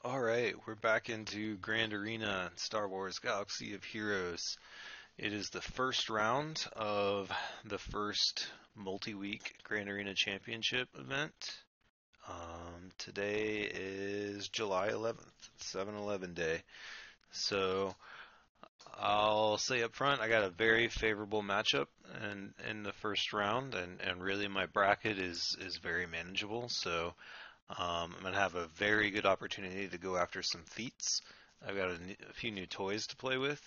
Alright, we're back into Grand Arena Star Wars Galaxy of Heroes. It is the first round of the first multi-week Grand Arena Championship event. Today is July 11th, 7-Eleven Day. So I'll say up front, I got a very favorable matchup in the first round, and really my bracket is very manageable. So I'm going to have a very good opportunity to go after some feats. I've got a few new toys to play with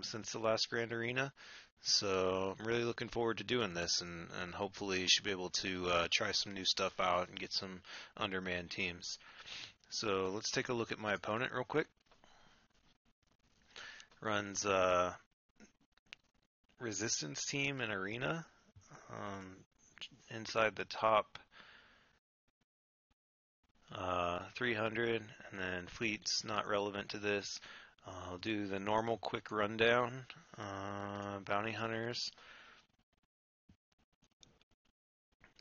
since the last Grand Arena. So I'm really looking forward to doing this, and hopefully should be able to try some new stuff out and get some undermanned teams. So let's take a look at my opponent real quick. Runs Resistance Team and Arena. Inside the top 300, and then fleets not relevant to this. I'll do the normal quick rundown. Bounty hunters.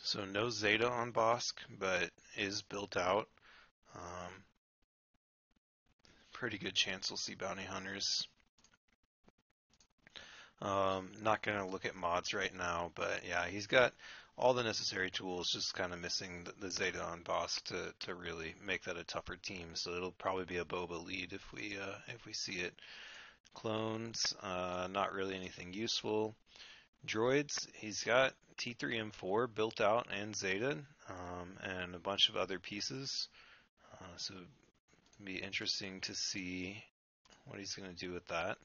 So no Zeta on Bosk, but is built out. Pretty good chance we'll see bounty hunters. Not going to look at mods right now, but yeah, he's got all the necessary tools, just kind of missing the Zeta on Bosk to really make that a tougher team. So it'll probably be a Boba lead if we see it. Clones, not really anything useful. Droids, he's got T3M4 built out and Zeta, and a bunch of other pieces. So it'll be interesting to see what he's going to do with that.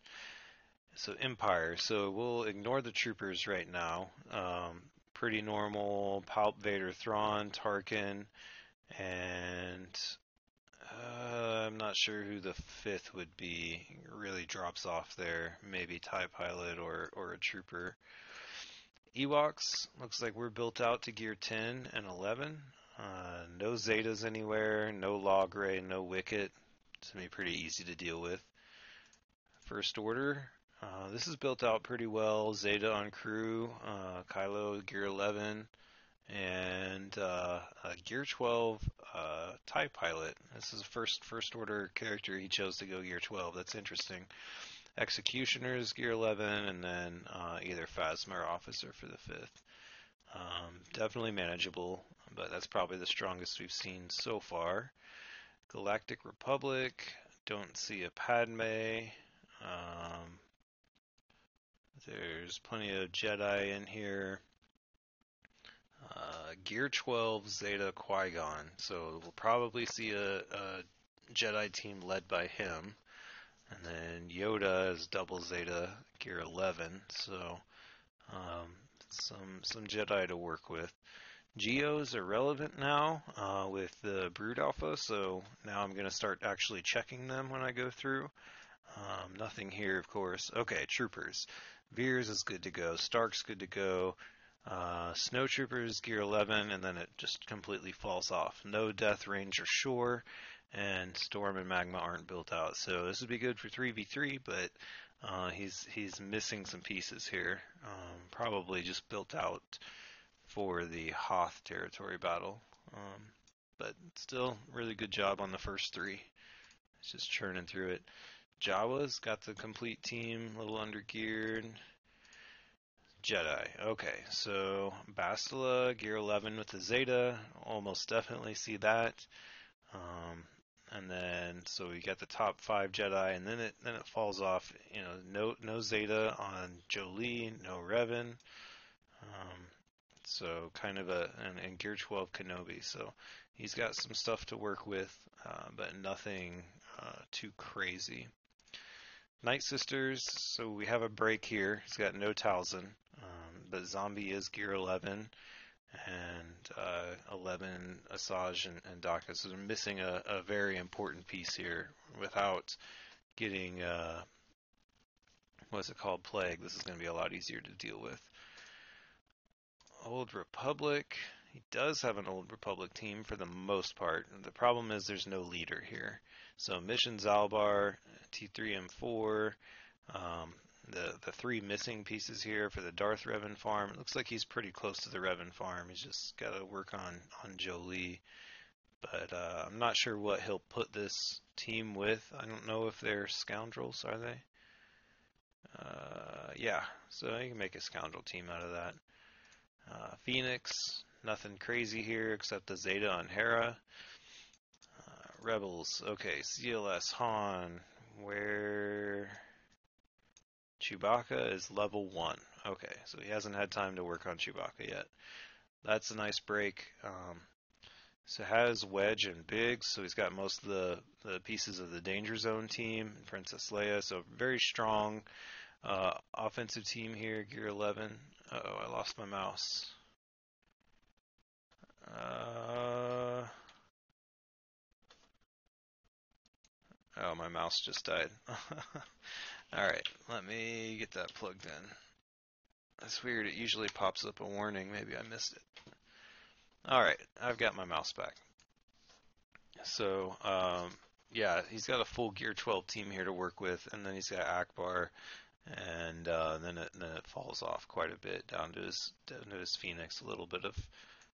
So Empire, so we'll ignore the troopers right now. Pretty normal, Palp, Vader, Thrawn, Tarkin, and I'm not sure who the fifth would be. It really drops off there. Maybe TIE Pilot or a trooper. Ewoks, looks like we're built out to gear 10 and 11. No Zetas anywhere, no Log Ray, no Wicket. It's going to be pretty easy to deal with. First Order, this is built out pretty well. Zeta on crew, Kylo gear 11, and gear 12 TIE Pilot. This is a first order character he chose to go gear 12. That's interesting. Executioners gear 11, and then either Phasma or Officer for the 5th. Definitely manageable, but that's probably the strongest we've seen so far. Galactic Republic, don't see a Padme. There's plenty of Jedi in here. Gear 12 Zeta Qui-Gon, so we'll probably see a Jedi team led by him. And then Yoda is double Zeta Gear 11, so some Jedi to work with. Geos are relevant now with the Brood Alpha, so now I'm going to start actually checking them when I go through. Nothing here, of course. Okay, Troopers. Veers is good to go. Stark's good to go. Snowtroopers gear 11, and then it just completely falls off. No Death Ranger Shore, and Storm and Magma aren't built out. So this would be good for 3v3, but he's missing some pieces here. Probably just built out for the Hoth territory battle. But still, really good job on the first three. It's just churning through it. Jawa's got the complete team, a little undergeared. Jedi. Okay, so Bastila, gear 11 with the Zeta. Almost definitely see that. And then, so we got the top 5 Jedi, and then it falls off. You know, no Zeta on Jolee, no Revan. So kind of and gear 12 Kenobi. So he's got some stuff to work with, but nothing too crazy. Night Sisters, so we have a break here. He's got no Talzin, but Zombie is gear 11, and 11 Asajj and Daka. So they're missing a very important piece here. Without getting, what's it called, Plague, this is going to be a lot easier to deal with. Old Republic, he does have an Old Republic team for the most part. The problem is there's no leader here. So Mission Zalbar, T3M4, the 3 missing pieces here for the Darth Revan farm. It looks like he's pretty close to the Revan farm. He's just got to work on Jolee. But I'm not sure what he'll put this team with. I don't know if they're scoundrels, are they? Yeah, so you can make a scoundrel team out of that. Phoenix, nothing crazy here except the Zeta on Hera. Rebels, okay, CLS, Han, where Chewbacca is level 1. Okay, so he hasn't had time to work on Chewbacca yet. That's a nice break. So has Wedge and Biggs, so he's got most of the pieces of the Danger Zone team, Princess Leia, so very strong offensive team here, Gear 11. Uh-oh, I lost my mouse. Oh, my mouse just died. Alright, let me get that plugged in. That's weird, it usually pops up a warning, maybe I missed it. Alright, I've got my mouse back. So, yeah, he's got a full Gear 12 team here to work with, and then he's got Akbar, and then it falls off quite a bit down to his Phoenix, a little bit of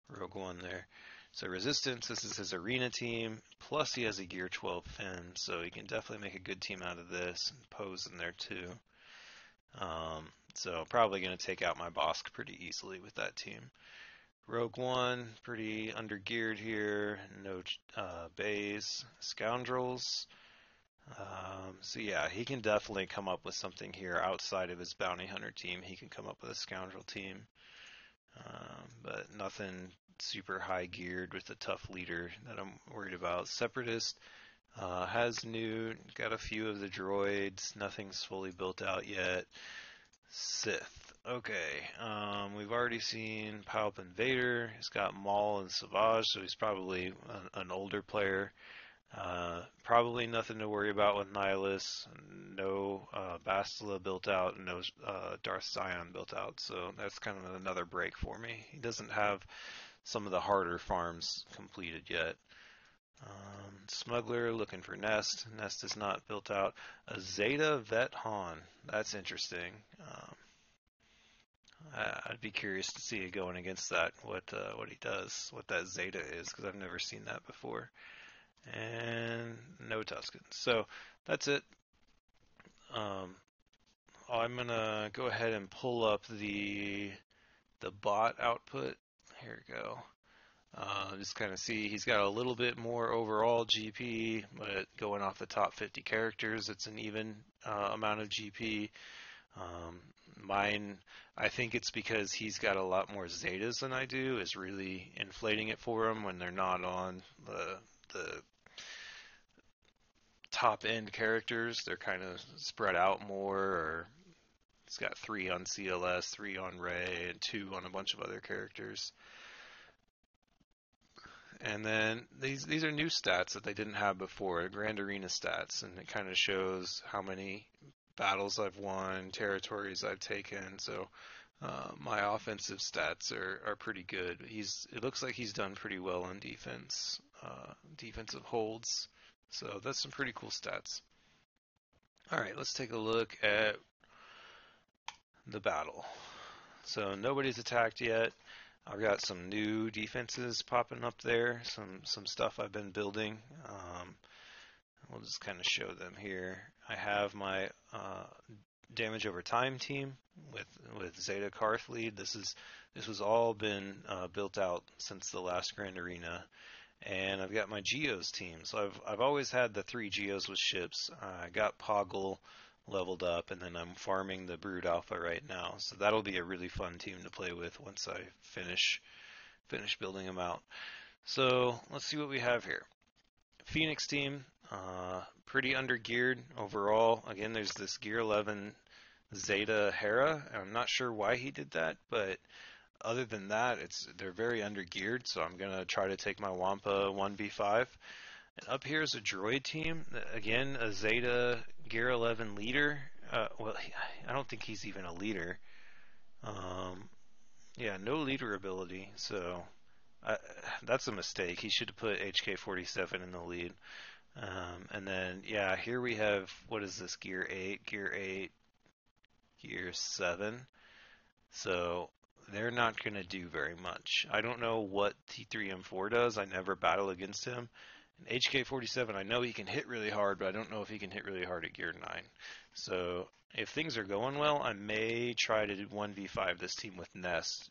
Rogue One there. So Resistance, this is his arena team, plus he has a Gear 12 Finn, so he can definitely make a good team out of this, and Poe's in there too. So probably going to take out my Bosk pretty easily with that team. Rogue One, pretty under-geared here, no bays, Scoundrels. So yeah, he can definitely come up with something here outside of his bounty hunter team. He can come up with a scoundrel team, but nothing super high geared with a tough leader that I'm worried about. Separatist has new, got a few of the droids. Nothing's fully built out yet. Sith. Okay, we've already seen Palpatine Vader. He's got Maul and Savage, so he's probably an older player. Probably nothing to worry about with Nihilus. No Bastila built out, and no Darth Sion built out, so that's kind of another break for me. He doesn't have some of the harder farms completed yet. Smuggler looking for Nest. Nest is not built out. A Zeta Vet Han. That's interesting. I'd be curious to see it going against that, what he does, what that Zeta is, because I've never seen that before. And no Tusken. So that's it. I'm gonna go ahead and pull up the bot output. Here we go. Just kind of see he's got a little bit more overall GP, but going off the top 50 characters, it's an even amount of GP. Mine, I think it's because he's got a lot more Zetas than I do, is really inflating it for him when they're not on the top end characters. They're kind of spread out more, or it's got 3 on CLS, 3 on Rey, and 2 on a bunch of other characters. And then these are new stats that they didn't have before, Grand Arena stats, and it kind of shows how many battles I've won, territories I've taken. So my offensive stats are pretty good. It looks like he's done pretty well on defense, defensive holds. So that's some pretty cool stats. All right, let's take a look at the battle. So nobody's attacked yet. I've got some new defenses popping up there, some stuff I've been building. We'll just kind of show them here. I have my damage over time team with Zeta Karth lead. This was all been built out since the last Grand Arena, and I've got my Geos team. So I've always had the 3 Geos with ships. I got Poggle leveled up, and then I'm farming the Brood Alpha right now. So that'll be a really fun team to play with once I finish building them out. So let's see what we have here. Phoenix team, pretty under-geared overall. Again, there's this Gear 11 Zeta Hera, and I'm not sure why he did that, but other than that, they're very under-geared, so I'm going to try to take my Wampa 1v5. And up here is a droid team. Again, a Zeta Gear 11 leader. Well, I don't think he's even a leader. Yeah, no leader ability, so that's a mistake. He should have put HK-47 in the lead. And then, yeah, here we have, what is this, Gear 8, Gear 8, Gear 7. So they're not going to do very much. I don't know what T3M4 does. I never battle against him. And HK47, I know he can hit really hard, but I don't know if he can hit really hard at Gear 9. So if things are going well, I may try to do 1v5 this team with Nest,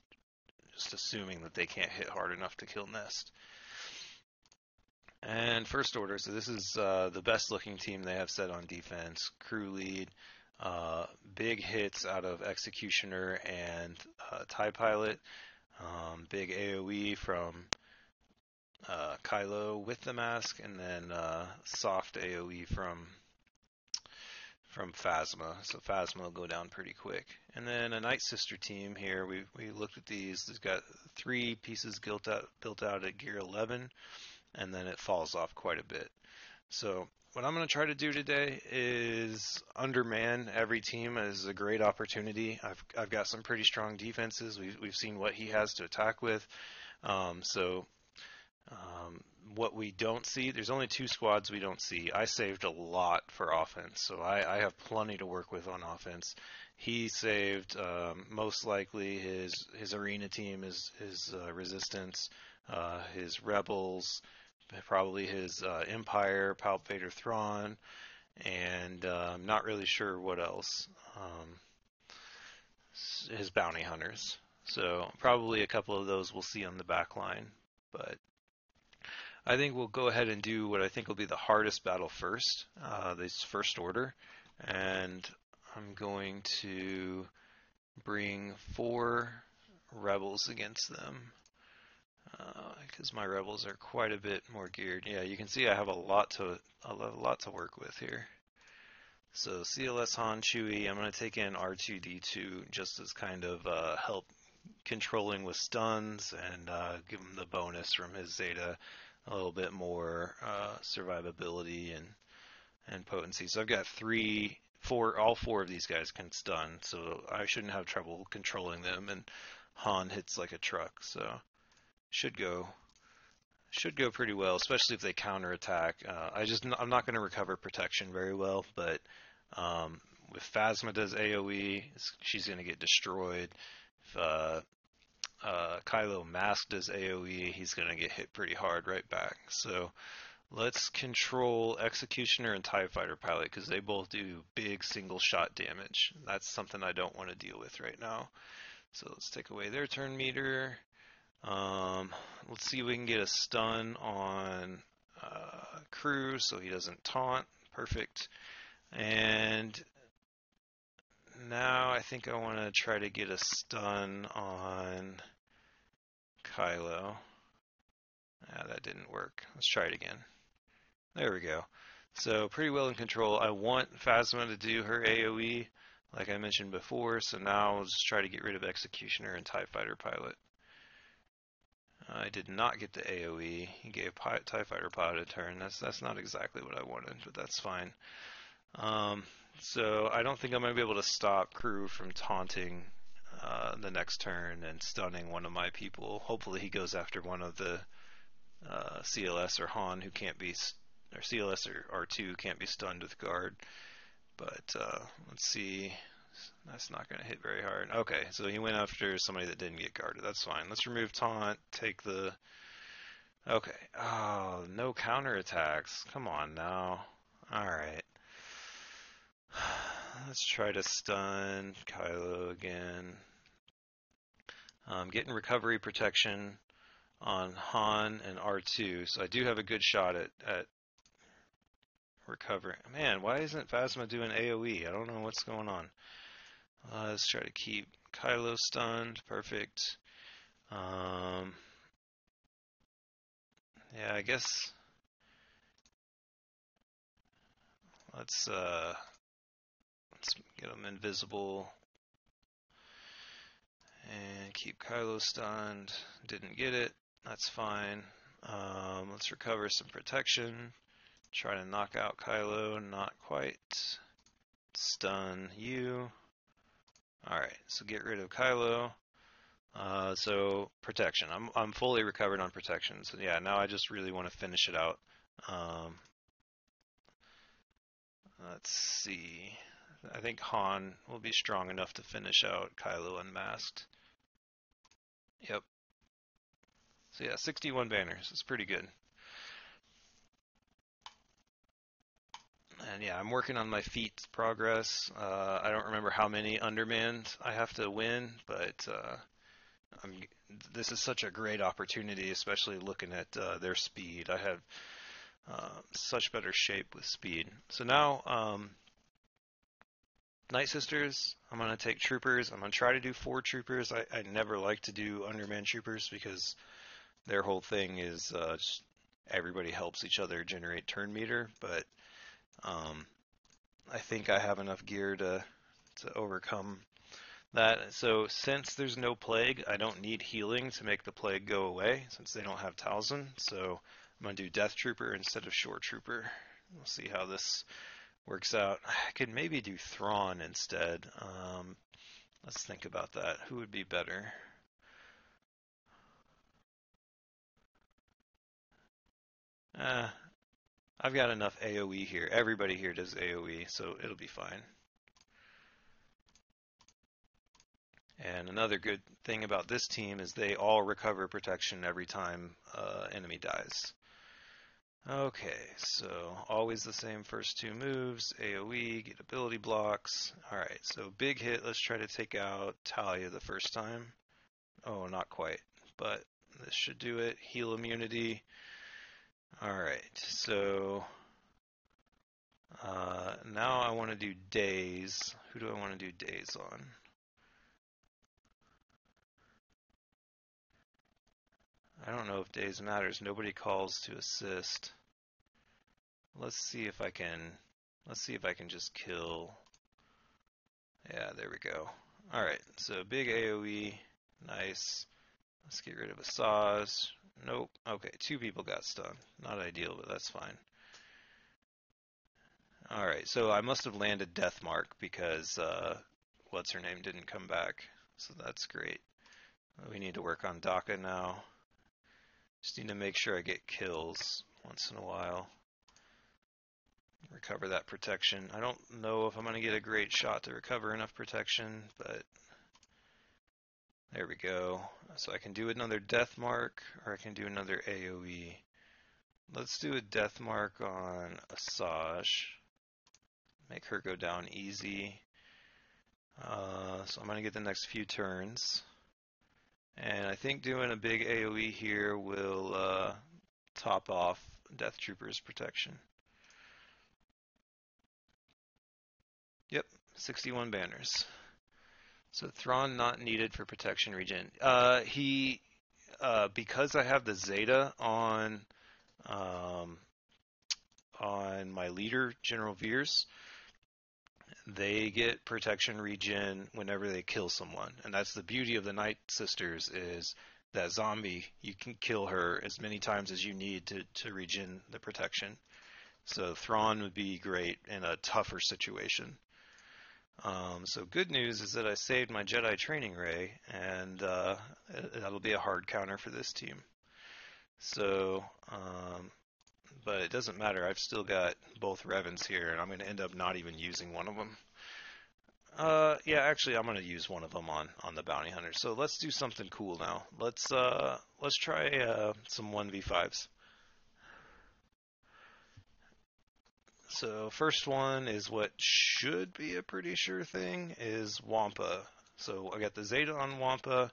just assuming that they can't hit hard enough to kill Nest. And first order, so this is the best looking team they have set on defense. Crew lead, big hits out of Executioner and TIE Pilot. Big AoE from Kylo with the mask, and then soft AoE from Phasma. So Phasma will go down pretty quick. And then a Night Sister team here. We looked at these. It's got 3 pieces built out at Gear 11. And then it falls off quite a bit. So what I'm going to try to do today is underman every team as a great opportunity. I've got some pretty strong defenses. We've seen what he has to attack with. What we don't see, there's only 2 squads we don't see. I saved a lot for offense, so I have plenty to work with on offense. He saved most likely his arena team, his resistance, his rebels, probably his Empire, Palp Vader Thrawn, and I'm not really sure what else. His bounty hunters. So probably a couple of those we'll see on the back line. But I think we'll go ahead and do what I think will be the hardest battle first, this first order. And I'm going to bring 4 rebels against them. Because my rebels are quite a bit more geared. Yeah, you can see I have a lot to work with here. So CLS Han Chewie, I'm going to take in R2D2 just as kind of help controlling with stuns, and give him the bonus from his Zeta, a little bit more survivability and potency. So I've got all 4 of these guys can stun, so I shouldn't have trouble controlling them. And Han hits like a truck, so should go pretty well, especially if they counterattack. I'm not going to recover protection very well, but if Phasma does AoE, she's going to get destroyed. If Kylo Mask does AoE, he's going to get hit pretty hard right back. So let's control Executioner and TIE Fighter Pilot, because they both do big single shot damage. That's something I don't want to deal with right now. So let's take away their turn meter. Let's see if we can get a stun on Crew so he doesn't taunt. Perfect. And now I think I want to try to get a stun on Kylo. That didn't work. Let's try it again. There we go. So pretty well in control. I want Phasma to do her AoE like I mentioned before, so now I'll just try to get rid of Executioner and TIE Fighter Pilot. I did not get the AoE. He gave TIE Fighter Pilot a turn. That's not exactly what I wanted, but that's fine. So I don't think I'm going to be able to stop Crew from taunting the next turn and stunning one of my people. Hopefully he goes after one of the CLS or Han who can't be, or CLS or R2 can't be stunned with guard. But let's see. That's not going to hit very hard. Okay, so he went after somebody that didn't get guarded. That's fine. Let's remove taunt. Take the... Okay. Oh, no counterattacks. Come on now. Alright. Let's try to stun Kylo again. Getting recovery protection on Han and R2, so I do have a good shot at recovering. Man, why isn't Phasma doing AoE? I don't know what's going on. Let's try to keep Kylo stunned. Perfect. Yeah, I guess let's get him invisible and keep Kylo stunned. Didn't get it. That's fine. Let's recover some protection. Try to knock out Kylo. Not quite. Stun you. Alright, so get rid of Kylo. So protection. I'm fully recovered on protection. So yeah, now I just really want to finish it out. Let's see. I think Han will be strong enough to finish out Kylo unmasked. Yep. So yeah, 61 banners. It's pretty good. And yeah, I'm working on my feat progress. I don't remember how many undermanned I have to win, but I'm, this is such a great opportunity, especially looking at their speed. I have such better shape with speed. So now, Night Sisters, I'm going to take troopers. I'm going to try to do 4 troopers. I never like to do undermanned troopers because their whole thing is just everybody helps each other generate turn meter, but um, I think I have enough gear to overcome that. So since there's no plague, I don't need healing to make the plague go away since they don't have Talzin. So I'm going to do Death Trooper instead of Shore Trooper. We'll see how this works out. I could maybe do Thrawn instead. Let's think about that. Who would be better? Uh, I've got enough AoE here. Everybody here does AoE, so it'll be fine. And another good thing about this team is they all recover protection every time enemy dies. Okay, so always the same first 2 moves, AoE, get ability blocks. Alright, so big hit, let's try to take out Talia the first time. Oh, not quite, but this should do it. Heal immunity. Alright, so now I want to do days. Who do I want to do days on? I don't know if days matters. Nobody calls to assist. Let's see if I can just kill. Yeah, there we go. Alright, so big AoE. Nice. Let's get rid of Asajj. Nope. Okay, 2 people got stunned. Not ideal, but that's fine. Alright, so I must have landed Deathmark because what's her name didn't come back. So that's great. We need to work on Daka now. Just need to make sure I get kills once in a while. Recover that protection. I don't know if I'm going to get a great shot to recover enough protection, but there we go. So I can do another death mark, or I can do another AoE. Let's do a death mark on Asajj. Make her go down easy. So I'm going to get the next few turns. And I think doing a big AoE here will top off Death Trooper's protection. Yep, 61 banners. So Thrawn not needed for protection regen. Because I have the Zeta um, on my leader, General Veers, they get protection regen whenever they kill someone, and that's the beauty of the Night Sisters is that zombie. You can kill her as many times as you need to regen the protection. So Thrawn would be great in a tougher situation. So good news is that I saved my Jedi Training Ray, and that'll be a hard counter for this team. So, but it doesn't matter. I've still got both Revens here, and I'm going to end up not even using one of them. Yeah, actually, I'm going to use one of them on the Bounty Hunter. So let's do something cool now. Let's try some 1v5s. So first one is what should be a pretty sure thing is Wampa. So I got the Zeta on Wampa.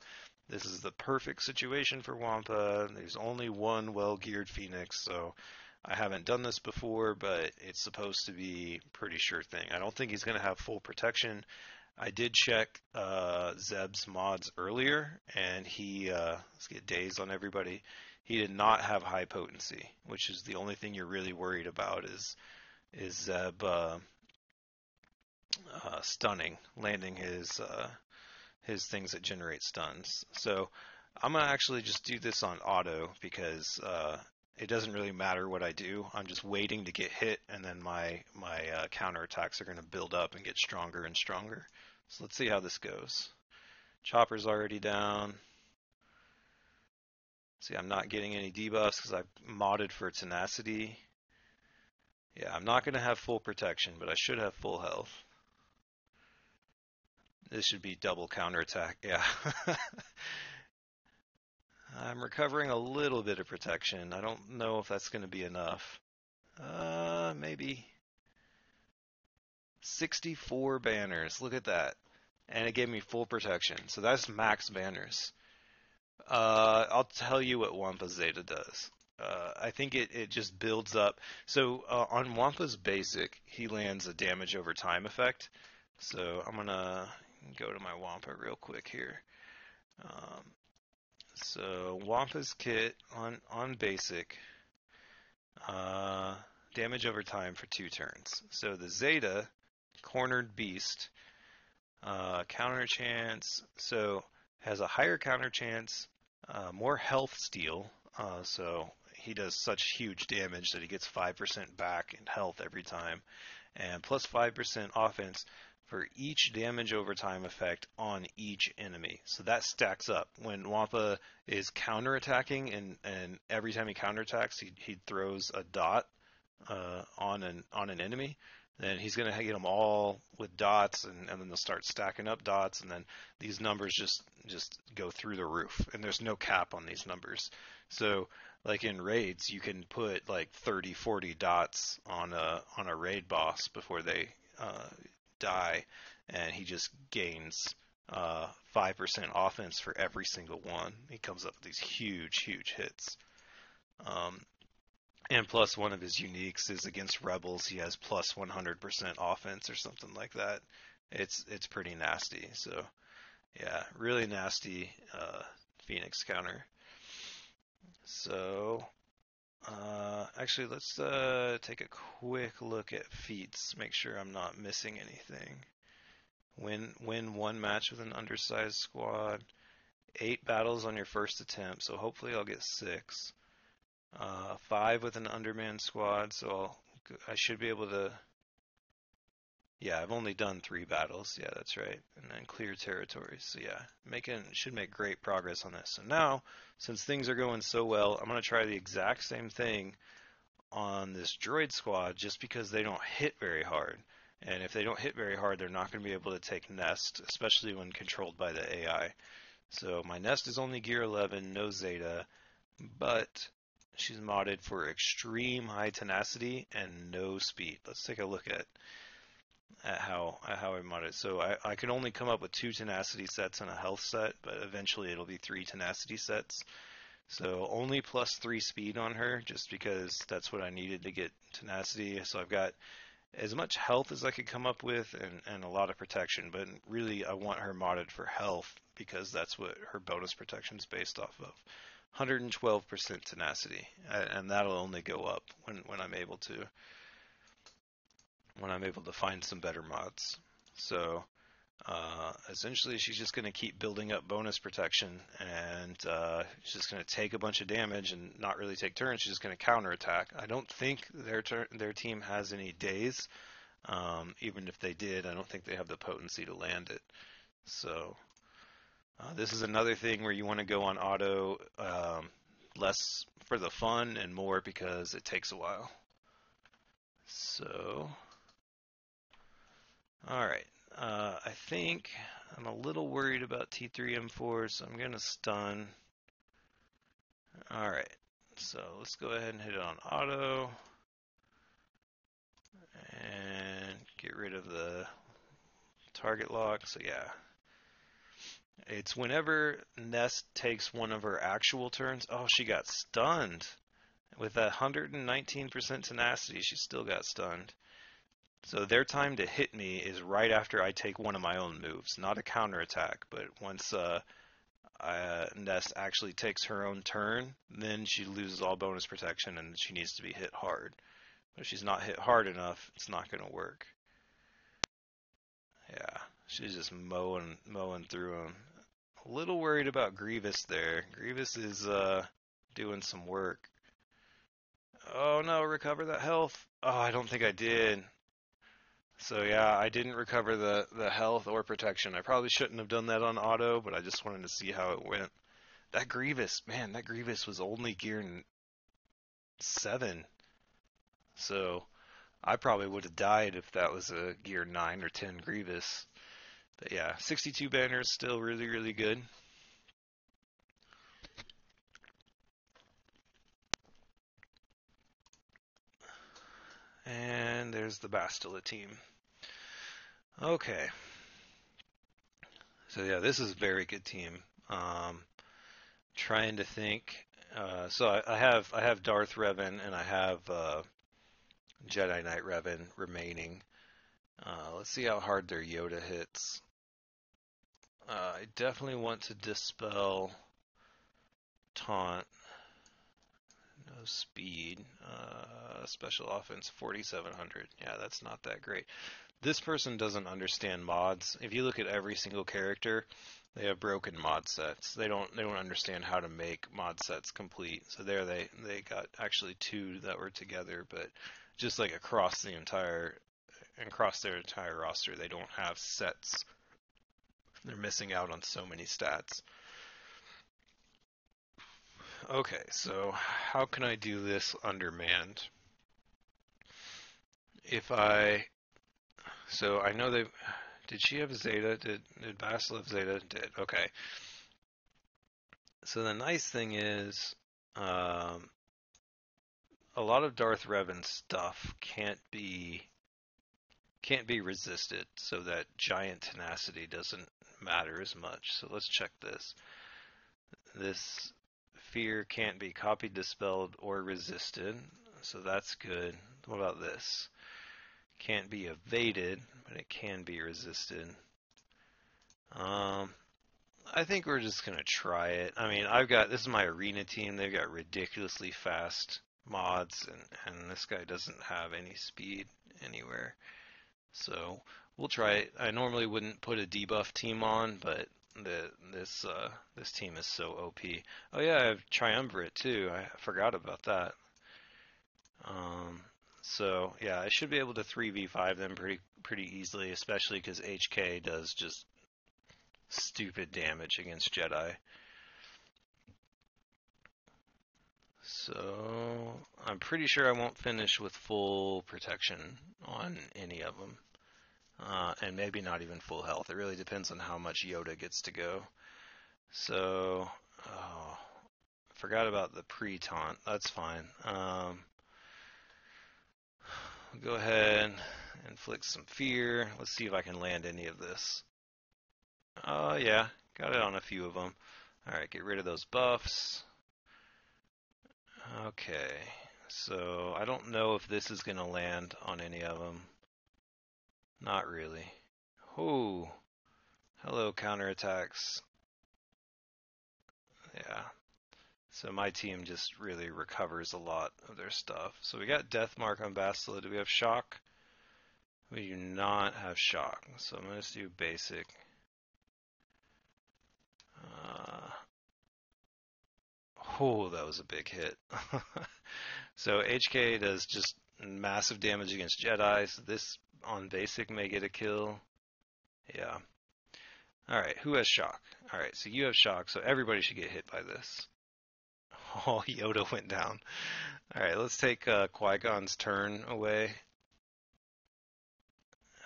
This is the perfect situation for Wampa. There's only one well-geared Phoenix, so I haven't done this before, but it's supposed to be pretty sure thing. I don't think he's going to have full protection. I did check Zeb's mods earlier, and let's get days on everybody. He did not have high potency, which is the only thing you're really worried about is Zeb stunning, landing his things that generate stuns. So I'm gonna actually just do this on auto because it doesn't really matter what I do. I'm just waiting to get hit, and then my counter attacks are gonna build up and get stronger and stronger. So let's see how this goes. Chopper's already down. See, I'm not getting any debuffs because I've modded for tenacity. Yeah, I'm not going to have full protection, but I should have full health. This should be double counterattack, yeah. I'm recovering a little bit of protection. I don't know if that's going to be enough. Maybe 64 banners. Look at that. And it gave me full protection. So that's max banners. I'll tell you what Wampa Zeta does. I think it just builds up. So on Wampa's basic, he lands a damage over time effect. So I'm gonna go to my Wampa real quick here. Um, so Wampa's kit on basic, uh, damage over time for 2 turns. So the Zeta, cornered beast, counter chance. So has a higher counter chance, more health steal. So he does such huge damage that he gets 5% back in health every time, and plus 5% offense for each damage over time effect on each enemy. So that stacks up. When Wampa is counterattacking, and every time he counterattacks, he throws a dot on an enemy, then he's going to get them all with dots, and then they'll start stacking up dots, and then these numbers just go through the roof, and there's no cap on these numbers. So like in raids, you can put like 30, 40 dots on a raid boss before they die, and he just gains 5% offense for every single one. He comes up with these huge hits. Um, and plus, one of his uniques is against rebels. He has plus 100% offense or something like that. It's pretty nasty. So yeah, really nasty Phoenix counter. So actually, let's take a quick look at feats. Make sure I'm not missing anything. Win one match with an undersized squad. 8 battles on your first attempt. So hopefully I'll get 6. 5 with an undermanned squad, so I should be able to. Yeah, I've only done 3 battles. Yeah, that's right. And then clear territories. So yeah, should make great progress on this. So now, since things are going so well, I'm gonna try the exact same thing on this droid squad, just because they don't hit very hard. And if they don't hit very hard, they're not going to be able to take Nest, especially when controlled by the AI. So my Nest is only gear 11, no Zeta, but she's modded for extreme high tenacity and no speed. Let's take a look at how I modded. So I can only come up with 2 tenacity sets and a health set, but eventually it'll be 3 tenacity sets. So only plus 3 speed on her, just because that's what I needed to get tenacity. So I've got as much health as I could come up with, and a lot of protection, but really I want her modded for health because that's what her bonus protection is based off of. 112% tenacity, and that'll only go up when I'm able to find some better mods. So essentially, she's just going to keep building up bonus protection, and she's just going to take a bunch of damage and not really take turns. She's just going to counterattack. I don't think their team has any days. Even if they did, I don't think they have the potency to land it. So this is another thing where you want to go on auto, less for the fun and more because it takes a while. So, alright. I think I'm a little worried about T3M4, so I'm going to stun. Alright, so let's go ahead and hit it on auto. And get rid of the target lock. So yeah, it's whenever Nest takes one of her actual turns. Oh, she got stunned. With 119% tenacity, she still got stunned. So their time to hit me is right after I take one of my own moves. Not a counterattack, but once Nest actually takes her own turn, then she loses all bonus protection and she needs to be hit hard. But if she's not hit hard enough, it's not going to work. Yeah, she's just mowing through them. A little worried about Grievous there. Grievous is doing some work. Oh no, recover that health. Oh, I don't think I did. So yeah, I didn't recover the health or protection. I probably shouldn't have done that on auto, but I just wanted to see how it went. That Grievous, man, that Grievous was only gear 7. So I probably would have died if that was a gear 9 or 10 Grievous. But yeah, 62 banners, still really, really good. there's the Bastila team. Okay. So yeah, this is a very good team. Trying to think. So I have Darth Revan and I have Jedi Knight Revan remaining. Let's see how hard their Yoda hits. I definitely want to dispel taunt. No speed. Special offense 4700. Yeah, that's not that great. This person doesn't understand mods. If you look at every single character, they have broken mod sets. They don't understand how to make mod sets complete. So there they got actually two that were together, but just like across their entire roster, they don't have sets. They're missing out on so many stats. Okay, so how can I do this undermanned? So I know did she have Zeta? Did Basil have Zeta? Did. Okay. So the nice thing is, um, a lot of Darth Revan stuff can't be resisted, so that giant tenacity doesn't matter as much. So let's check this. This fear can't be copied, dispelled, or resisted, so that's good. What about this? Can't be evaded, but it can be resisted. I think we're just gonna try it. I mean, this is my arena team. They've got ridiculously fast mods, and this guy doesn't have any speed anywhere. So we'll try it. I normally wouldn't put a debuff team on, but this team is so OP. Oh yeah, I have Triumvirate too. I forgot about that. So yeah, I should be able to 3v5 them pretty easily, especially because HK does just stupid damage against Jedi. So I'm pretty sure I won't finish with full protection on any of them. And maybe not even full health. It really depends on how much Yoda gets to go. So, oh, forgot about the pre-taunt. That's fine. Go ahead and inflict some fear. Let's see if I can land any of this. Oh, yeah. Got it on a few of them. Alright, get rid of those buffs. Okay. So, I don't know if this is going to land on any of them. Not really. Oh, hello, counterattacks. Yeah. So my team just really recovers a lot of their stuff. So we got Death Mark on Bastila. Do we have Shock? We do not have Shock. So I'm going to do Basic. Oh, that was a big hit. So HK does just massive damage against Jedi. So this on Basic may get a kill. Yeah. Alright, who has Shock? Alright, so you have Shock, so everybody should get hit by this. Oh, Yoda went down. Alright, let's take Qui-Gon's turn away.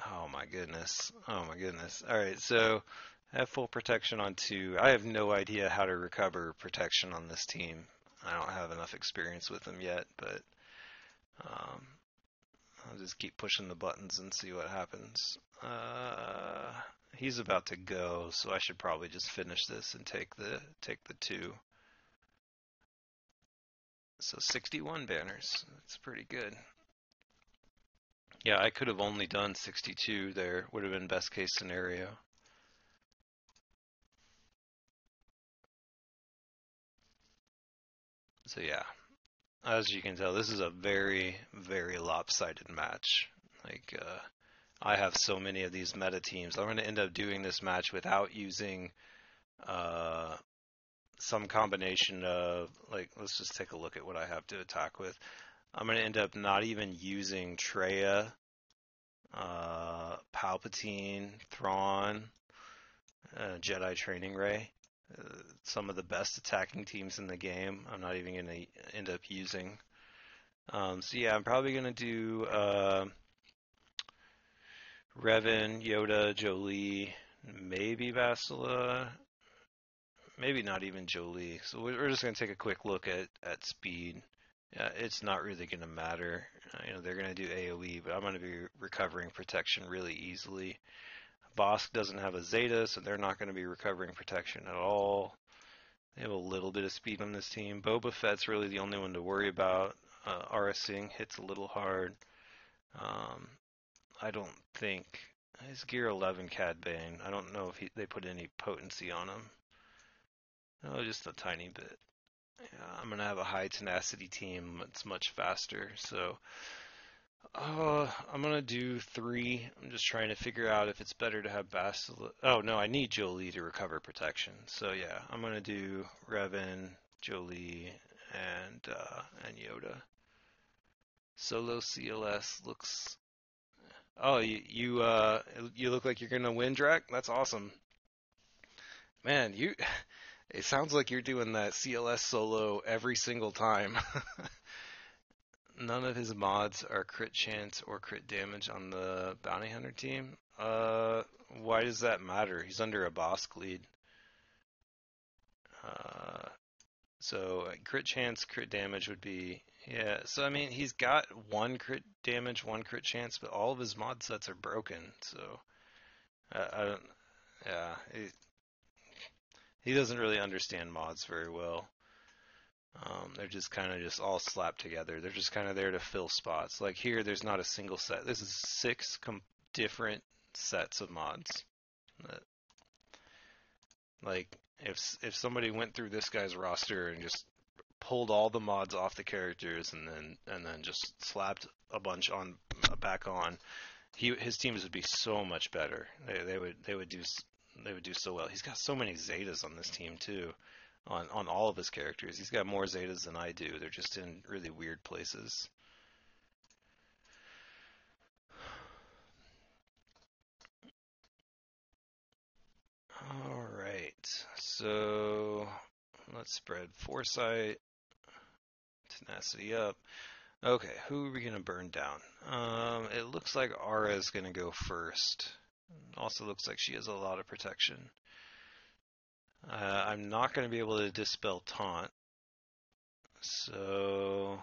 Oh my goodness. Oh my goodness. Alright, so I have full protection on 2. I have no idea how to recover protection on this team. I don't have enough experience with them yet, but I'll just keep pushing the buttons and see what happens. He's about to go, so I should probably just finish this and take the 2. So 61 banners. That's pretty good. Yeah, I could have only done 62 there. Would have been best case scenario. So yeah, as you can tell, this is a very, very lopsided match. Like, I have so many of these meta teams. I'm going to end up doing this match without using some combination of, like, let's just take a look at what I have to attack with. I'm going to end up not even using Traya, Palpatine, Thrawn, Jedi Training Ray. Some of the best attacking teams in the game. I'm not even going to end up using. So yeah, I'm probably going to do Revan, Yoda, Jolie, maybe Bastila, maybe not even Jolie. So we're just going to take a quick look at speed Yeah, it's not really going to matter. They're going to do AoE, but I'm going to be recovering protection really easily. Bosk doesn't have a Zeta, so they're not going to be recovering protection at all. They have a little bit of speed on this team. Boba Fett's really the only one to worry about. RSing hits a little hard. Um, I don't think his Gear 11 Cad Bane. I don't know if they put any potency on him. Oh, just a tiny bit. Yeah, I'm gonna have a high tenacity team that's much faster. So, I'm gonna do 3. I'm just trying to figure out if it's better to have Basilisk. Oh no, I need Jolie to recover protection. So yeah, I'm gonna do Revan, Jolie, and Yoda. Solo CLS looks. Oh, you look like you're gonna win, Drac. That's awesome, man. It sounds like you're doing that CLS solo every single time. None of his mods are crit chance or crit damage on the bounty hunter team. Why does that matter? He's under a Bosk lead. Uh, so crit chance, crit damage would be, yeah. So I mean, he's got 1 crit damage, 1 crit chance, but all of his mod sets are broken. So I don't, yeah, he doesn't really understand mods very well. They're just kind of just all slapped together. They're just kind of there to fill spots. Like here, there's not a single set. This is 6 different sets of mods. Like if somebody went through this guy's roster and just pulled all the mods off the characters and then just slapped a bunch on back on, his teams would be so much better. They would do so well. He's got so many Zetas on this team too. On all of his characters. He's got more Zetas than I do. They're just in really weird places. Alright, so let's spread Foresight, Tenacity up. Okay, who are we going to burn down? It looks like Ara is going to go first. Also looks like she has a lot of protection. I'm not going to be able to dispel Taunt. So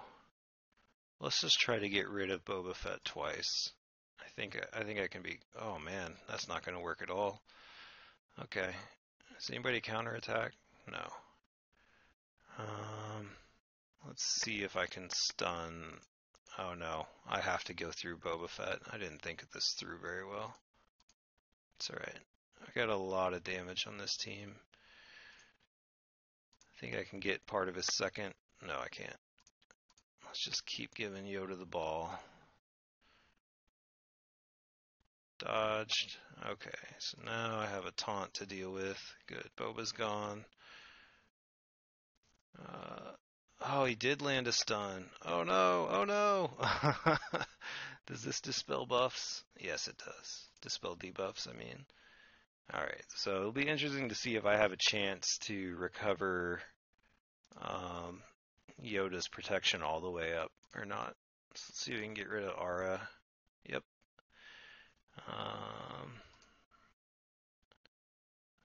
let's just try to get rid of Boba Fett twice. I think I can be. Oh man, that's not going to work at all. Okay. Does anybody counterattack? No. Um, let's see if I can stun. Oh no, I have to go through Boba Fett. I didn't think of this through very well. It's alright. I got a lot of damage on this team. I think I can get part of his second. No, I can't. Let's just keep giving Yoda the ball. Dodged. Okay, so now I have a taunt to deal with. Good. Boba's gone. Oh, he did land a stun. Oh no, oh no. Does this dispel buffs? Yes, it does. Dispel debuffs, I mean. Alright, so it'll be interesting to see if I have a chance to recover Yoda's protection all the way up or not. So let's see if we can get rid of Aura. Yep.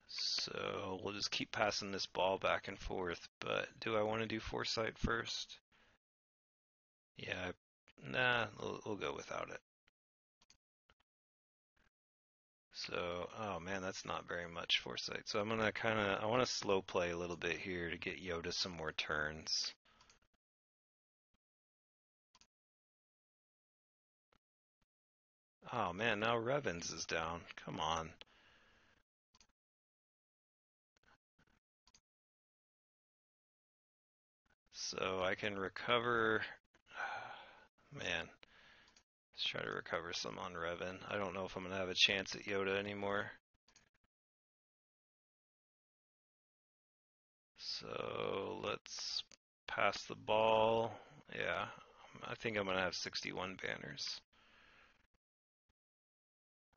So we'll just keep passing this ball back and forth, but do I want to do Foresight first? Yeah, nah, we'll go without it. So, oh man, that's not very much Foresight. So I'm gonna I want to slow play a little bit here to get Yoda some more turns. Oh man, now Revens is down. Come on. So I can recover. Man, let's try to recover some on Revan. I don't know if I'm gonna have a chance at Yoda anymore. So let's pass the ball. Yeah, I think I'm gonna have 61 banners.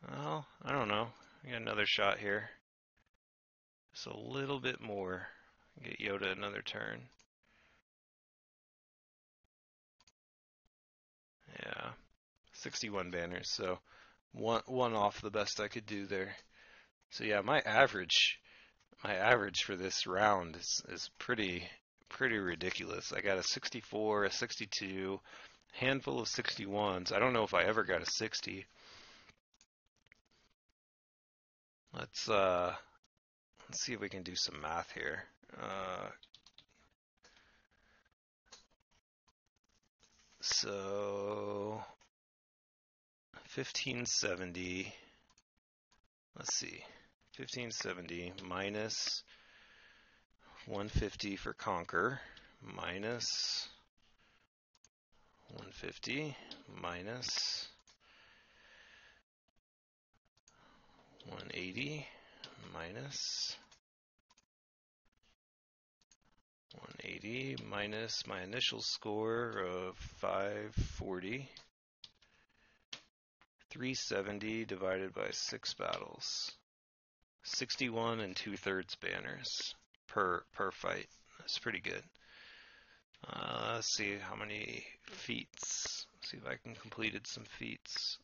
Well, I don't know. I got another shot here. Just a little bit more. Get Yoda another turn. Yeah, 61 banners. So one off the best I could do there. So yeah, my average for this round is pretty pretty ridiculous. I got a 64, a 62, handful of 61s. I don't know if I ever got a 60. Let's see if we can do some math here. So 1570. Let's see. 1570 minus 150 for Conquer minus 150 minus 180 minus 180 minus my initial score of 540. 370 divided by 6 battles. 61 and 2/3 banners per fight. That's pretty good. Let's see how many feats. See if I can completed some feats.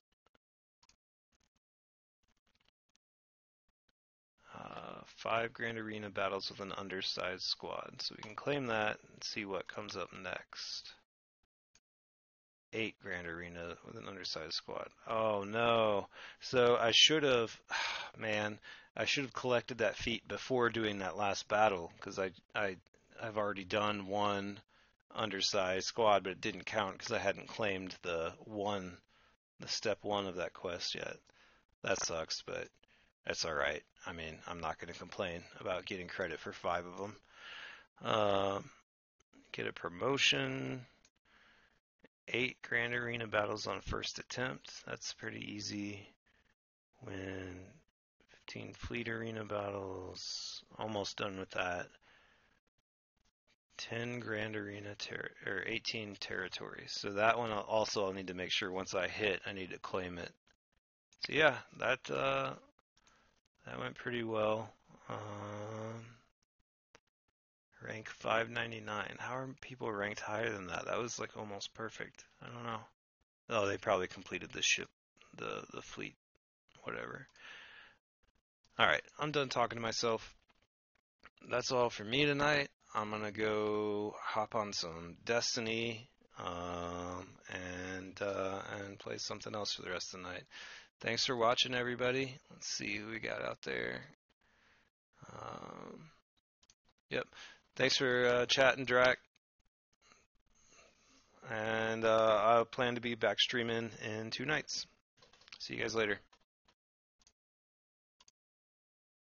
5 Grand Arena battles with an undersized squad. So we can claim that and see what comes up next. 8 Grand Arena with an undersized squad. Oh no. So I should have, man, I should have collected that feat before doing that last battle, because I've already done one undersized squad, but it didn't count because I hadn't claimed the step 1 of that quest yet. That sucks, but that's alright. I mean, I'm not going to complain about getting credit for 5 of them. Get a promotion. 8 Grand Arena battles on first attempt. That's pretty easy. Win 15 Fleet Arena battles. Almost done with that. 10 Grand Arena or 18 territories. So that one also I'll need to make sure once I hit, I need to claim it. So yeah, that went pretty well. Rank 599. How are people ranked higher than that? That was like almost perfect. I don't know. Oh, they probably completed the ship, the fleet, whatever. All right, I'm done talking to myself. That's all for me tonight. I'm gonna go hop on some Destiny and play something else for the rest of the night. Thanks for watching, everybody. Let's see who we got out there. Yep. Thanks for chatting, Drac. And I plan to be back streaming in 2 nights. See you guys later.